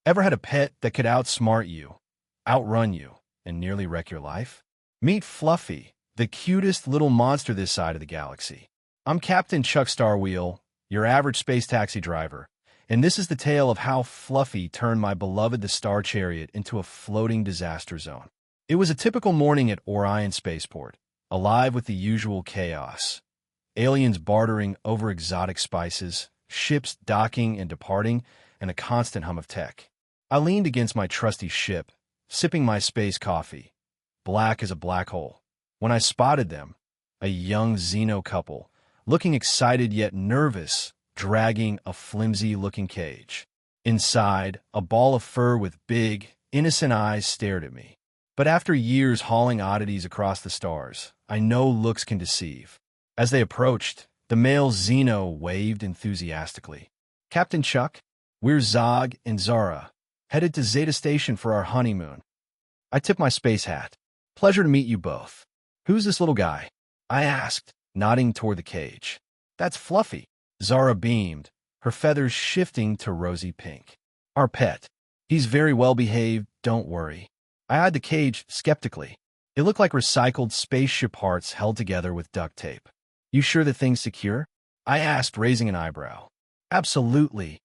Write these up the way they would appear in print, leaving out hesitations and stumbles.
Ever had a pet that could outsmart you, outrun you, and nearly wreck your life? Meet Fluffy, the cutest little monster this side of the galaxy. I'm Captain Chuck Starwheel, your average space taxi driver, and this is the tale of how Fluffy turned my beloved the Star Chariot into a floating disaster zone. It was a typical morning at Orion Spaceport, alive with the usual chaos. Aliens bartering over exotic spices, ships docking and departing, and a constant hum of tech. I leaned against my trusty ship, sipping my space coffee, black as a black hole, when I spotted them, a young Xeno couple, looking excited yet nervous, dragging a flimsy-looking cage. Inside, a ball of fur with big, innocent eyes stared at me. But after years hauling oddities across the stars, I know looks can deceive. As they approached, the male Xeno waved enthusiastically. "Captain Chuck, we're Zog and Zara, headed to Zeta Station for our honeymoon." I tipped my space hat. "Pleasure to meet you both. Who's this little guy?" I asked, nodding toward the cage. "That's Fluffy." Zara beamed, her feathers shifting to rosy pink. "Our pet. He's very well behaved, don't worry." I eyed the cage skeptically. It looked like recycled spaceship parts held together with duct tape. "You sure the thing's secure?" I asked, raising an eyebrow. "Absolutely,"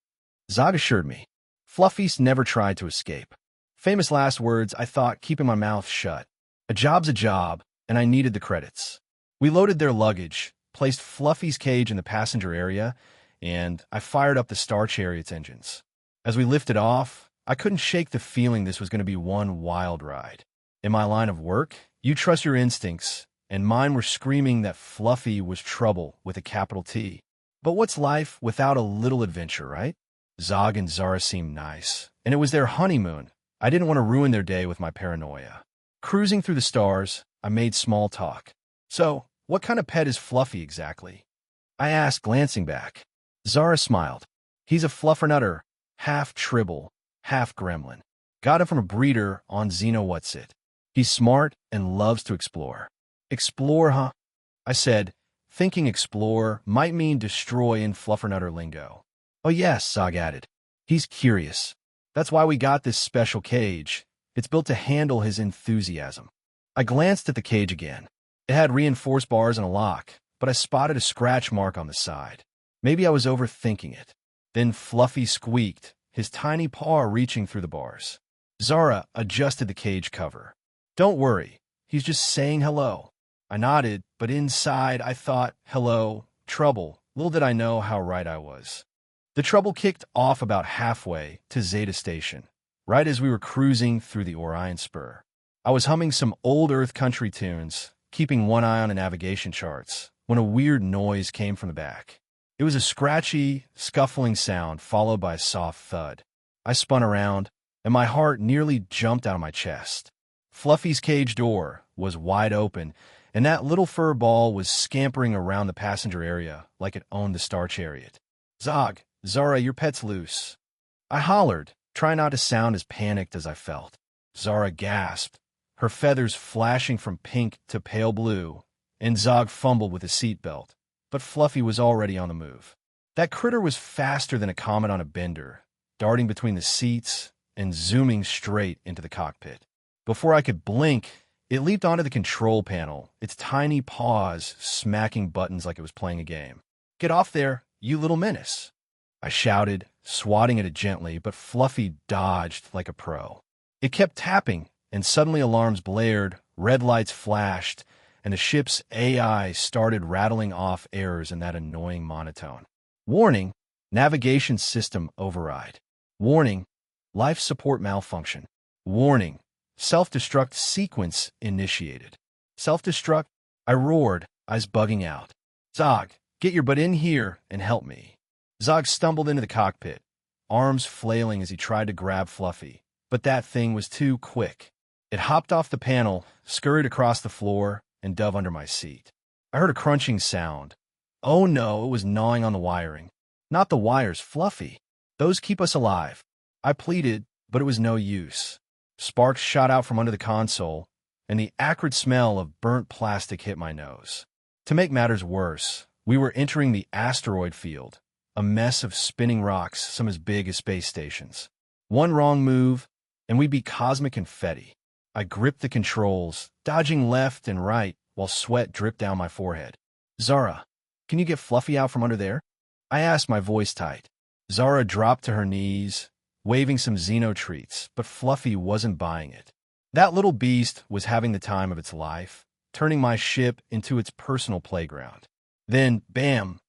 Zog assured me. Fluffy's never tried to escape. Famous last words, I thought, keeping my mouth shut. A job's a job, and I needed the credits. We loaded their luggage, placed Fluffy's cage in the passenger area, and I fired up the Star Chariot's engines. As we lifted off, I couldn't shake the feeling this was going to be one wild ride. In my line of work, you trust your instincts, and mine were screaming that Fluffy was trouble with a capital T. But what's life without a little adventure, right? Zog and Zara seemed nice, and it was their honeymoon. I didn't want to ruin their day with my paranoia. Cruising through the stars, I made small talk. "So, what kind of pet is Fluffy exactly?" I asked, glancing back. Zara smiled. "He's a fluffernutter, half tribble, half gremlin. Got him from a breeder on Xeno What's It. He's smart and loves to explore." "Explore, huh?" I said, thinking explore might mean destroy in fluffernutter lingo. "Oh yes," Zog added. "He's curious. That's why we got this special cage. It's built to handle his enthusiasm." I glanced at the cage again. It had reinforced bars and a lock, but I spotted a scratch mark on the side. Maybe I was overthinking it. Then Fluffy squeaked, his tiny paw reaching through the bars. Zara adjusted the cage cover. "Don't worry, he's just saying hello." I nodded, but inside I thought, hello, trouble. Little did I know how right I was. The trouble kicked off about halfway to Zeta Station, right as we were cruising through the Orion Spur. I was humming some old Earth country tunes, keeping one eye on the navigation charts, when a weird noise came from the back. It was a scratchy, scuffling sound followed by a soft thud. I spun around, and my heart nearly jumped out of my chest. Fluffy's cage door was wide open, and that little fur ball was scampering around the passenger area like it owned the Star Chariot. "Zog, Zara, your pet's loose." I hollered, trying not to sound as panicked as I felt. Zara gasped, her feathers flashing from pink to pale blue, and Zog fumbled with his seatbelt, but Fluffy was already on the move. That critter was faster than a comet on a bender, darting between the seats and zooming straight into the cockpit. Before I could blink, it leaped onto the control panel, its tiny paws smacking buttons like it was playing a game. "Get off there, you little menace," I shouted, swatting at it gently, but Fluffy dodged like a pro. It kept tapping, and suddenly alarms blared, red lights flashed, and the ship's AI started rattling off errors in that annoying monotone. "Warning, navigation system override. Warning, life support malfunction. Warning, self-destruct sequence initiated." "Self-destruct?" I roared, eyes bugging out. "Zog, get your butt in here and help me." Zog stumbled into the cockpit, arms flailing as he tried to grab Fluffy, but that thing was too quick. It hopped off the panel, scurried across the floor, and dove under my seat. I heard a crunching sound. Oh no, it was gnawing on the wiring. Not the wires, Fluffy. "Those keep us alive." I pleaded, but it was no use. Sparks shot out from under the console, and the acrid smell of burnt plastic hit my nose. To make matters worse, we were entering the asteroid field, a mess of spinning rocks, some as big as space stations. One wrong move, and we'd be cosmic confetti. I gripped the controls, dodging left and right while sweat dripped down my forehead. Zara, can you get Fluffy out from under there? I asked, my voice tight. Zara dropped to her knees, waving some Xeno treats, but Fluffy wasn't buying it. That little beast was having the time of its life, turning my ship into its personal playground. Then, bam!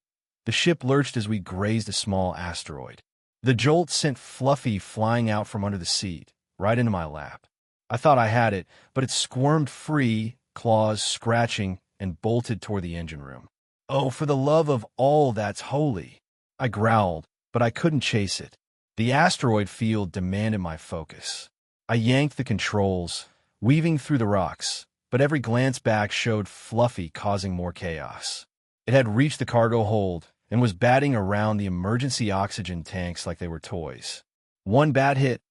The ship lurched as we grazed a small asteroid. The jolt sent Fluffy flying out from under the seat, right into my lap. I thought I had it, but it squirmed free, claws scratching, and bolted toward the engine room. Oh, for the love of all that's holy! I growled, but I couldn't chase it. The asteroid field demanded my focus. I yanked the controls, weaving through the rocks, but every glance back showed Fluffy causing more chaos. It had reached the cargo hold and was batting around the emergency oxygen tanks like they were toys. One bad hit,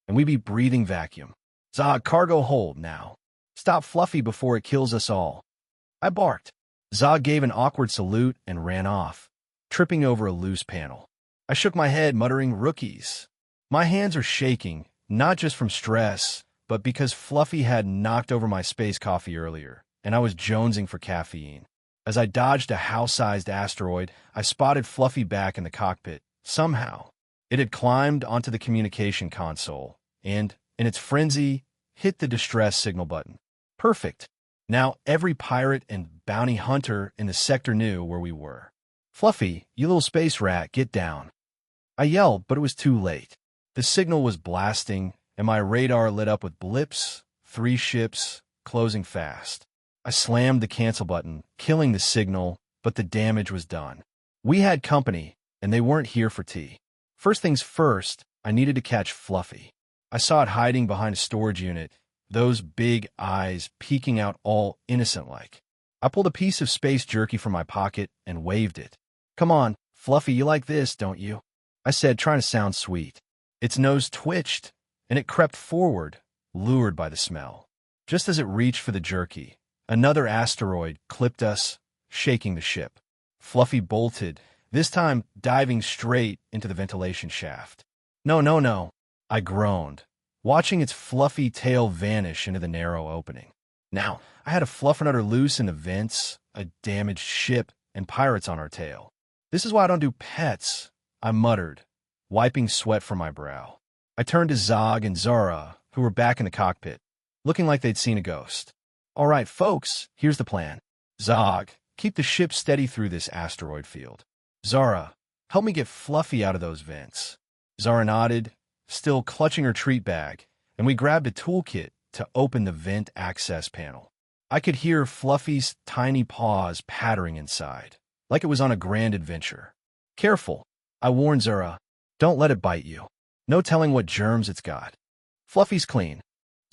and we'd be breathing vacuum. Zog, cargo hold now. Stop Fluffy before it kills us all. I barked. Zog gave an awkward salute and ran off, tripping over a loose panel. I shook my head, muttering, rookies. My hands are shaking, not just from stress, but because Fluffy had knocked over my space coffee earlier, and I was jonesing for caffeine. As I dodged a house-sized asteroid, I spotted Fluffy back in the cockpit. Somehow, it had climbed onto the communication console, and, in its frenzy, hit the distress signal button. Perfect. Now every pirate and bounty hunter in the sector knew where we were. Fluffy, you little space rat, get down. I yelled, but it was too late. The signal was blasting, and my radar lit up with blips, 3 ships, closing fast. I slammed the cancel button, killing the signal, but the damage was done. We had company, and they weren't here for tea. First things first, I needed to catch Fluffy. I saw it hiding behind a storage unit, those big eyes peeking out all innocent-like. I pulled a piece of space jerky from my pocket and waved it. Come on, Fluffy, you like this, don't you? I said, trying to sound sweet. Its nose twitched, and it crept forward, lured by the smell. Just as it reached for the jerky, another asteroid clipped us, shaking the ship. Fluffy bolted, this time diving straight into the ventilation shaft. No, no, no, I groaned, watching its fluffy tail vanish into the narrow opening. Now, I had a fluffernutter loose in the vents, a damaged ship, and pirates on our tail. This is why I don't do pets, I muttered, wiping sweat from my brow. I turned to Zog and Zara, who were back in the cockpit, looking like they'd seen a ghost. All right, folks, here's the plan. Zog, keep the ship steady through this asteroid field. Zara, help me get Fluffy out of those vents. Zara nodded, still clutching her treat bag, and we grabbed a toolkit to open the vent access panel. I could hear Fluffy's tiny paws pattering inside, like it was on a grand adventure. Careful, I warned Zara. Don't let it bite you. No telling what germs it's got. Fluffy's clean.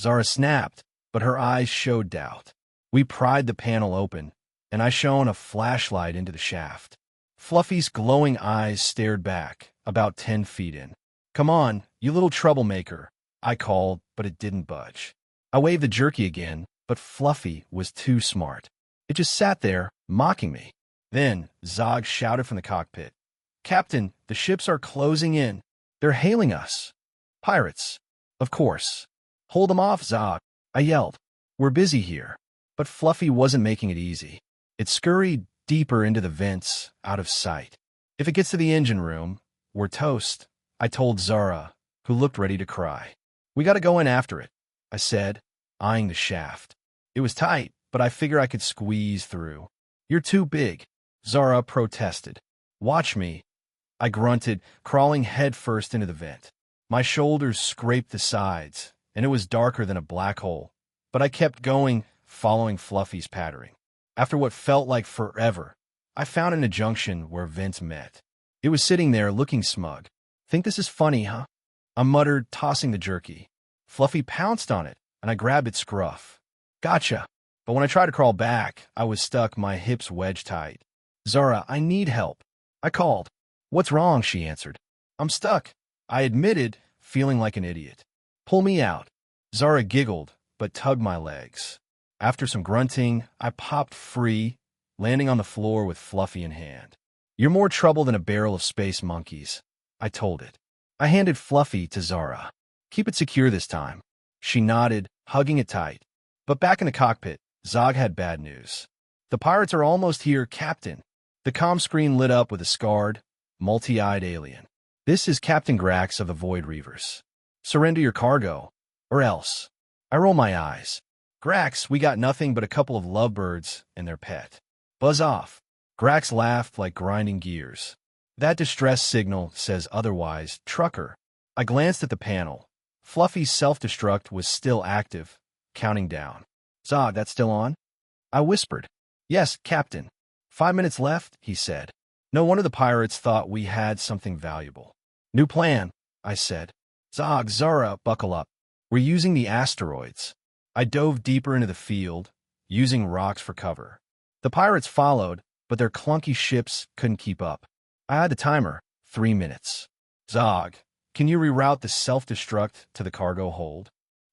Zara snapped, but her eyes showed doubt. We pried the panel open, and I shone a flashlight into the shaft. Fluffy's glowing eyes stared back, about 10 feet in. Come on, you little troublemaker, I called, but it didn't budge. I waved the jerky again, but Fluffy was too smart. It just sat there, mocking me. Then, Zog shouted from the cockpit. Captain, the ships are closing in. They're hailing us. Pirates. Of course. Hold them off, Zog, I yelled. We're busy here. But Fluffy wasn't making it easy. It scurried deeper into the vents, out of sight. If it gets to the engine room, we're toast, I told Zara, who looked ready to cry. We gotta go in after it, I said, eyeing the shaft. It was tight, but I figure I could squeeze through. You're too big, Zara protested. Watch me, I grunted, crawling headfirst into the vent. My shoulders scraped the sides, and it was darker than a black hole, but I kept going, following Fluffy's pattering. After what felt like forever, I found an junction where vents met. It was sitting there looking smug. Think this is funny, huh? I muttered, tossing the jerky. Fluffy pounced on it, and I grabbed its scruff. Gotcha. But when I tried to crawl back, I was stuck, my hips wedged tight. Zara, I need help, I called. What's wrong? She answered. I'm stuck, I admitted, feeling like an idiot. Pull me out. Zara giggled, but tugged my legs. After some grunting, I popped free, landing on the floor with Fluffy in hand. You're more trouble than a barrel of space monkeys, I told it. I handed Fluffy to Zara. Keep it secure this time. She nodded, hugging it tight. But back in the cockpit, Zog had bad news. The pirates are almost here, Captain. The comm screen lit up with a scarred, multi-eyed alien. This is Captain Grax of the Void Reavers. Surrender your cargo, or else. I roll my eyes. Grax, we got nothing but a couple of lovebirds and their pet. Buzz off. Grax laughed like grinding gears. That distress signal says otherwise, trucker. I glanced at the panel. Fluffy's self-destruct was still active, counting down. Zog, that's still on? I whispered. Yes, Captain. 5 minutes left, he said. No wonder the pirates thought we had something valuable. New plan, I said. Zog, Zara, buckle up. We're using the asteroids. I dove deeper into the field, using rocks for cover. The pirates followed, but their clunky ships couldn't keep up. I had the timer, 3 minutes. Zog, can you reroute the self-destruct to the cargo hold?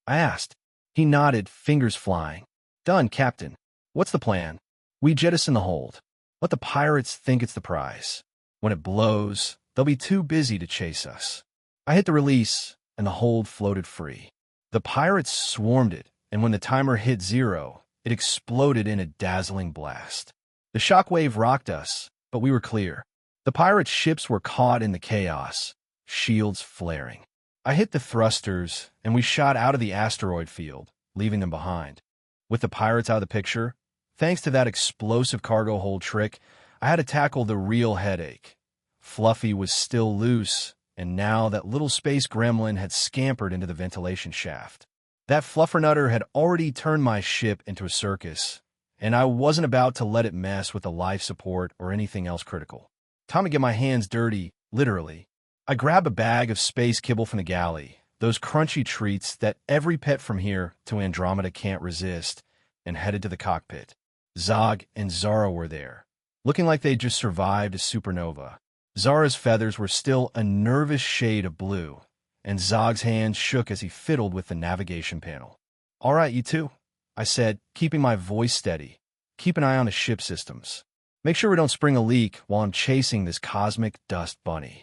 I asked. He nodded, fingers flying. Done, Captain. What's the plan? We jettison the hold. Let the pirates think it's the prize. When it blows, they'll be too busy to chase us. I hit the release, and the hold floated free. The pirates swarmed it, and when the timer hit 0, it exploded in a dazzling blast. The shockwave rocked us, but we were clear. The pirates' ships were caught in the chaos, shields flaring. I hit the thrusters, and we shot out of the asteroid field, leaving them behind. With the pirates out of the picture, thanks to that explosive cargo hold trick, I had to tackle the real headache. Fluffy was still loose, and now that little space gremlin had scampered into the ventilation shaft. That fluffernutter had already turned my ship into a circus, and I wasn't about to let it mess with the life support or anything else critical. Time to get my hands dirty, literally. I grabbed a bag of space kibble from the galley, those crunchy treats that every pet from here to Andromeda can't resist, and headed to the cockpit. Zog and Zara were there, looking like they'd just survived a supernova. Zara's feathers were still a nervous shade of blue, and Zog's hands shook as he fiddled with the navigation panel. All right, you two, I said, keeping my voice steady. Keep an eye on the ship systems. Make sure we don't spring a leak while I'm chasing this cosmic dust bunny.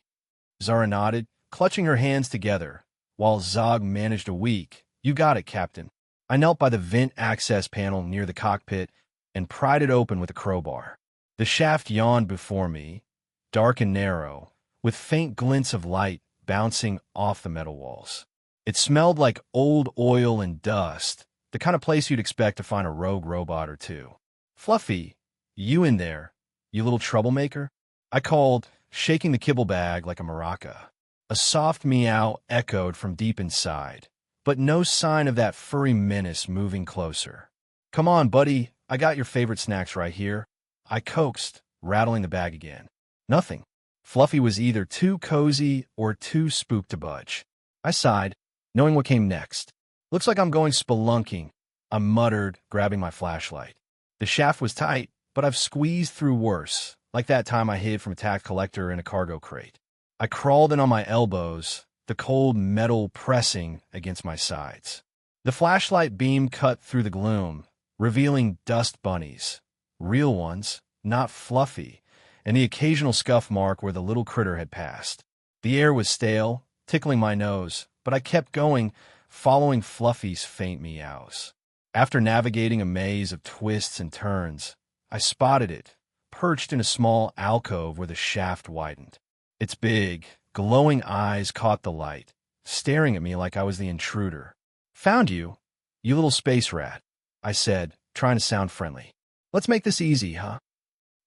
Zara nodded, clutching her hands together, while Zog managed a weak, "You got it, Captain." I knelt by the vent access panel near the cockpit and pried it open with a crowbar. The shaft yawned before me, dark and narrow, with faint glints of light bouncing off the metal walls. It smelled like old oil and dust, the kind of place you'd expect to find a rogue robot or two. Fluffy, you in there, you little troublemaker? I called, shaking the kibble bag like a maraca. A soft meow echoed from deep inside, but no sign of that furry menace moving closer. Come on, buddy, I got your favorite snacks right here. I coaxed, rattling the bag again. Nothing. Fluffy was either too cozy or too spooked to budge. I sighed, knowing what came next. Looks like I'm going spelunking, I muttered, grabbing my flashlight. The shaft was tight, but I've squeezed through worse, like that time I hid from a tax collector in a cargo crate. I crawled in on my elbows, the cold metal pressing against my sides. The flashlight beam cut through the gloom, revealing dust bunnies. Real ones, not Fluffy, and the occasional scuff mark where the little critter had passed. The air was stale, tickling my nose, but I kept going, following Fluffy's faint meows. After navigating a maze of twists and turns, I spotted it, perched in a small alcove where the shaft widened. Its big, glowing eyes caught the light, staring at me like I was the intruder. "Found you, you little space rat," I said, trying to sound friendly. "Let's make this easy, huh?"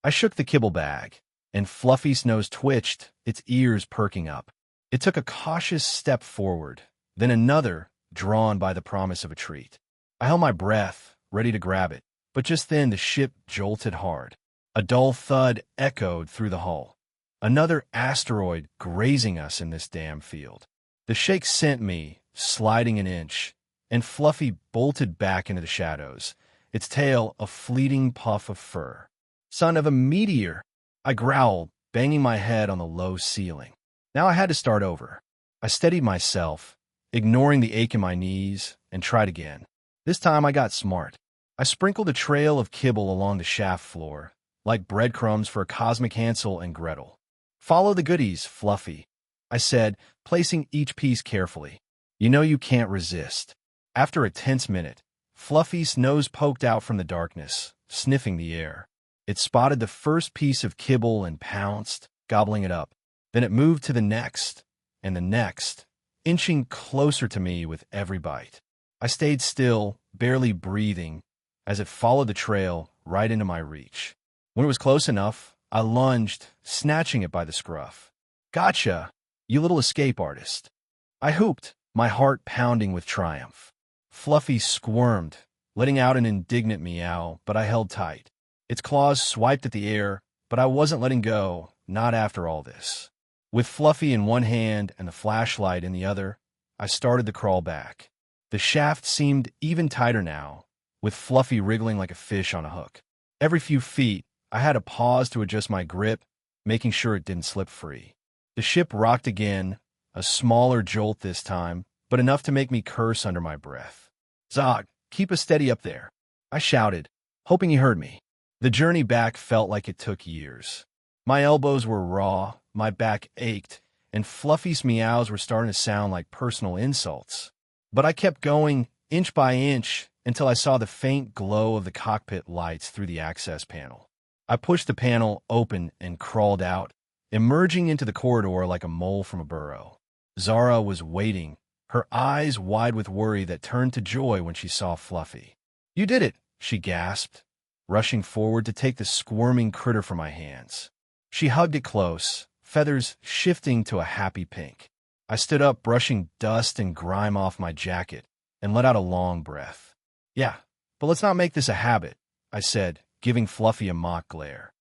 I shook the kibble bag, and Fluffy's nose twitched, its ears perking up. It took a cautious step forward, then another, drawn by the promise of a treat. I held my breath, ready to grab it, but just then the ship jolted hard. A dull thud echoed through the hull. Another asteroid grazing us in this damn field. The shake sent me, sliding an inch, and Fluffy bolted back into the shadows, its tail a fleeting puff of fur. "Son of a meteor!" I growled, banging my head on the low ceiling. Now I had to start over. I steadied myself, ignoring the ache in my knees, and tried again. This time I got smart. I sprinkled a trail of kibble along the shaft floor, like breadcrumbs for a cosmic Hansel and Gretel. "Follow the goodies, Fluffy." I said, placing each piece carefully. You know you can't resist. After a tense minute, Fluffy's nose poked out from the darkness, sniffing the air. It spotted the first piece of kibble and pounced, gobbling it up. Then it moved to the next, and the next, inching closer to me with every bite. I stayed still, barely breathing, as it followed the trail right into my reach. When it was close enough, I lunged, snatching it by the scruff. Gotcha, you little escape artist. I whooped, my heart pounding with triumph. Fluffy squirmed, letting out an indignant meow, but I held tight. Its claws swiped at the air, but I wasn't letting go, not after all this. With Fluffy in one hand and the flashlight in the other, I started to crawl back. The shaft seemed even tighter now, with Fluffy wriggling like a fish on a hook. Every few feet, I had to pause to adjust my grip, making sure it didn't slip free. The ship rocked again, a smaller jolt this time, but enough to make me curse under my breath. Zog, keep us steady up there, I shouted, hoping he heard me. The journey back felt like it took years. My elbows were raw, my back ached, and Fluffy's meows were starting to sound like personal insults. But I kept going, inch by inch, until I saw the faint glow of the cockpit lights through the access panel. I pushed the panel open and crawled out, emerging into the corridor like a mole from a burrow. Zara was waiting, her eyes wide with worry that turned to joy when she saw Fluffy. You did it, she gasped, rushing forward to take the squirming critter from my hands. She hugged it close, feathers shifting to a happy pink. I stood up, brushing dust and grime off my jacket, and let out a long breath. Yeah, but let's not make this a habit, I said, giving Fluffy a mock glare.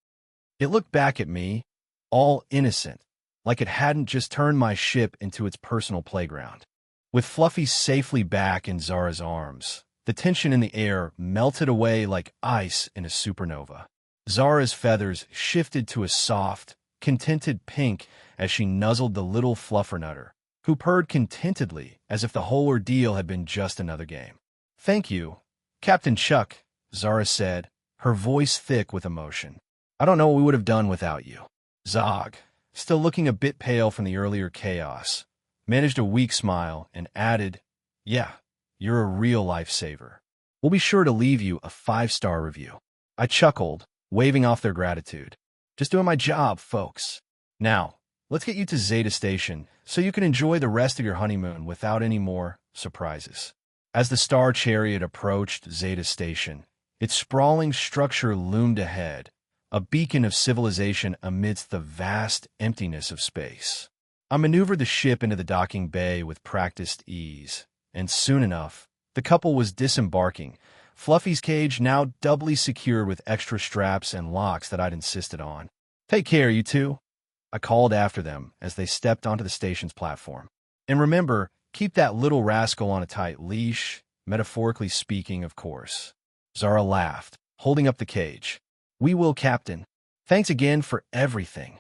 It looked back at me, all innocent, like it hadn't just turned my ship into its personal playground. With Fluffy safely back in Zara's arms, the tension in the air melted away like ice in a supernova. Zara's feathers shifted to a soft, contented pink as she nuzzled the little fluffernutter, who purred contentedly as if the whole ordeal had been just another game. Thank you, Captain Chuck, Zara said, her voice thick with emotion. I don't know what we would have done without you. Zog, still looking a bit pale from the earlier chaos, managed a weak smile and added, Yeah, you're a real lifesaver. We'll be sure to leave you a 5-star review. I chuckled, waving off their gratitude. Just doing my job, folks. Now, let's get you to Zeta Station so you can enjoy the rest of your honeymoon without any more surprises. As the Star Chariot approached Zeta Station, its sprawling structure loomed ahead, a beacon of civilization amidst the vast emptiness of space. I maneuvered the ship into the docking bay with practiced ease, and soon enough, the couple was disembarking, Fluffy's cage now doubly secured with extra straps and locks that I'd insisted on. Take care, you two, I called after them as they stepped onto the station's platform. And remember, keep that little rascal on a tight leash, metaphorically speaking, of course. Zara laughed, holding up the cage. We will, Captain. Thanks again for everything.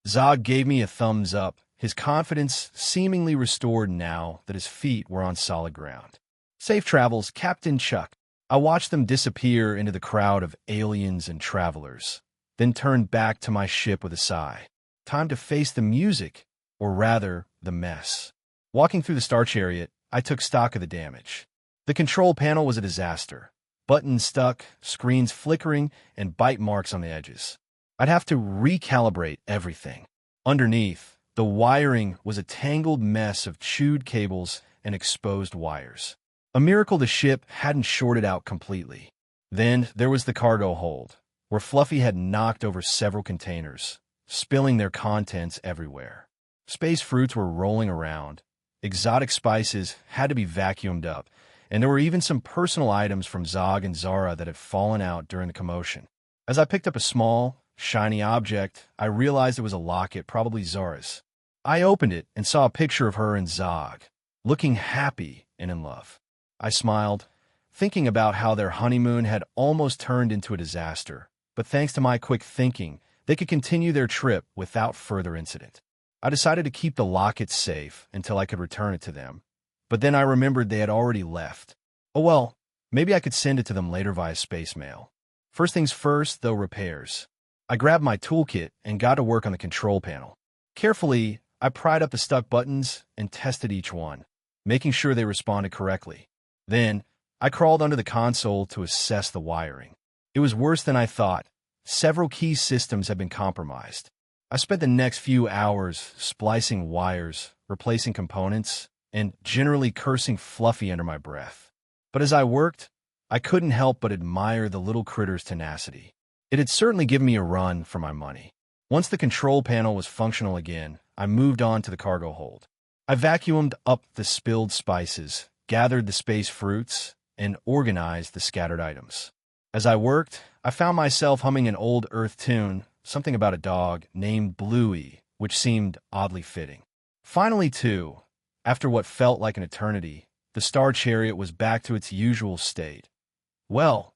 Zog gave me a thumbs up, his confidence seemingly restored now that his feet were on solid ground. Safe travels, Captain Chuck. I watched them disappear into the crowd of aliens and travelers, then turned back to my ship with a sigh. Time to face the music, or rather, the mess. Walking through the Star Chariot, I took stock of the damage. The control panel was a disaster. Buttons stuck, screens flickering, and bite marks on the edges. I'd have to recalibrate everything. Underneath, the wiring was a tangled mess of chewed cables and exposed wires. A miracle the ship hadn't shorted out completely. Then there was the cargo hold, where Fluffy had knocked over several containers, spilling their contents everywhere. Space fruits were rolling around. Exotic spices had to be vacuumed up, and there were even some personal items from Zog and Zara that had fallen out during the commotion. As I picked up a small, shiny object, I realized it was a locket, probably Zara's. I opened it and saw a picture of her and Zog, looking happy and in love. I smiled, thinking about how their honeymoon had almost turned into a disaster, but thanks to my quick thinking, they could continue their trip without further incident. I decided to keep the locket safe until I could return it to them, but then I remembered they had already left. Oh well, maybe I could send it to them later via space mail. First things first, though, repairs. I grabbed my toolkit and got to work on the control panel. Carefully, I pried up the stuck buttons and tested each one, making sure they responded correctly. Then, I crawled under the console to assess the wiring. It was worse than I thought. Several key systems had been compromised. I spent the next few hours splicing wires, replacing components, and generally cursing Fluffy under my breath. But as I worked, I couldn't help but admire the little critter's tenacity. It had certainly given me a run for my money. Once the control panel was functional again, I moved on to the cargo hold. I vacuumed up the spilled spices, gathered the space fruits, and organized the scattered items. As I worked, I found myself humming an old Earth tune, something about a dog named Bluey, which seemed oddly fitting. Finally, too, after what felt like an eternity, the Star Chariot was back to its usual state. Well,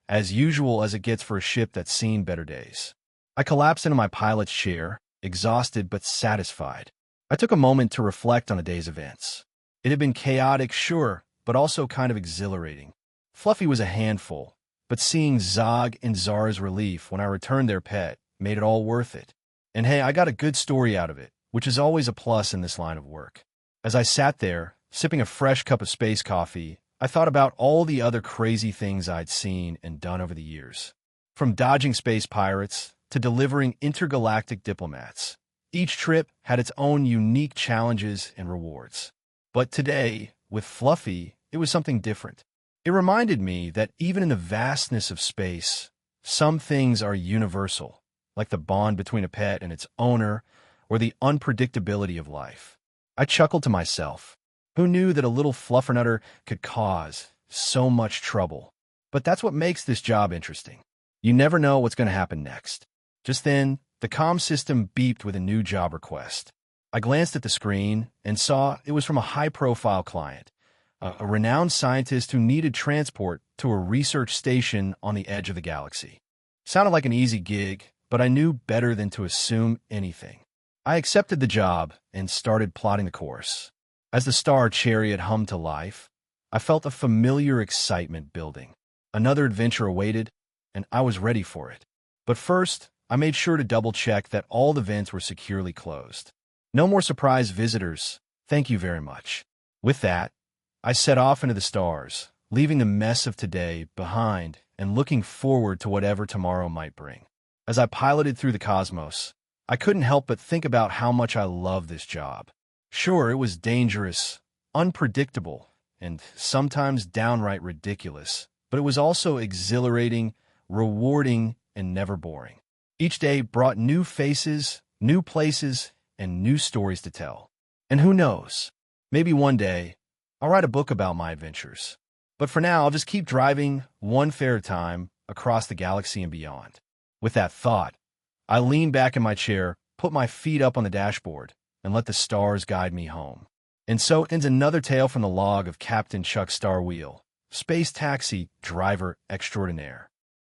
as usual as it gets for a ship that's seen better days. I collapsed into my pilot's chair, exhausted but satisfied. I took a moment to reflect on the day's events. It had been chaotic, sure, but also kind of exhilarating. Fluffy was a handful, but seeing Zog and Zara's relief when I returned their pet made it all worth it. And hey, I got a good story out of it, which is always a plus in this line of work. As I sat there, sipping a fresh cup of space coffee, I thought about all the other crazy things I'd seen and done over the years. From dodging space pirates to delivering intergalactic diplomats. Each trip had its own unique challenges and rewards. But today, with Fluffy, it was something different. It reminded me that even in the vastness of space, some things are universal, like the bond between a pet and its owner, or the unpredictability of life. I chuckled to myself. Who knew that a little fluffernutter could cause so much trouble? But that's what makes this job interesting. You never know what's going to happen next. Just then, the comm system beeped with a new job request. I glanced at the screen and saw it was from a high-profile client, a renowned scientist who needed transport to a research station on the edge of the galaxy. Sounded like an easy gig, but I knew better than to assume anything. I accepted the job and started plotting the course. As the Star Chariot hummed to life, I felt a familiar excitement building. Another adventure awaited, and I was ready for it. But first, I made sure to double-check that all the vents were securely closed. No more surprise visitors, thank you very much. With that, I set off into the stars, leaving the mess of today behind and looking forward to whatever tomorrow might bring. As I piloted through the cosmos, I couldn't help but think about how much I love this job. Sure, it was dangerous, unpredictable, and sometimes downright ridiculous, but it was also exhilarating, rewarding, and never boring. Each day brought new faces, new places, and new stories to tell. And who knows, maybe one day I'll write a book about my adventures. But for now, I'll just keep driving one fair time across the galaxy and beyond. With that thought, I leaned back in my chair, put my feet up on the dashboard, and let the stars guide me home. And so ends another tale from the log of Captain Chuck Starwheel, space taxi driver extraordinaire.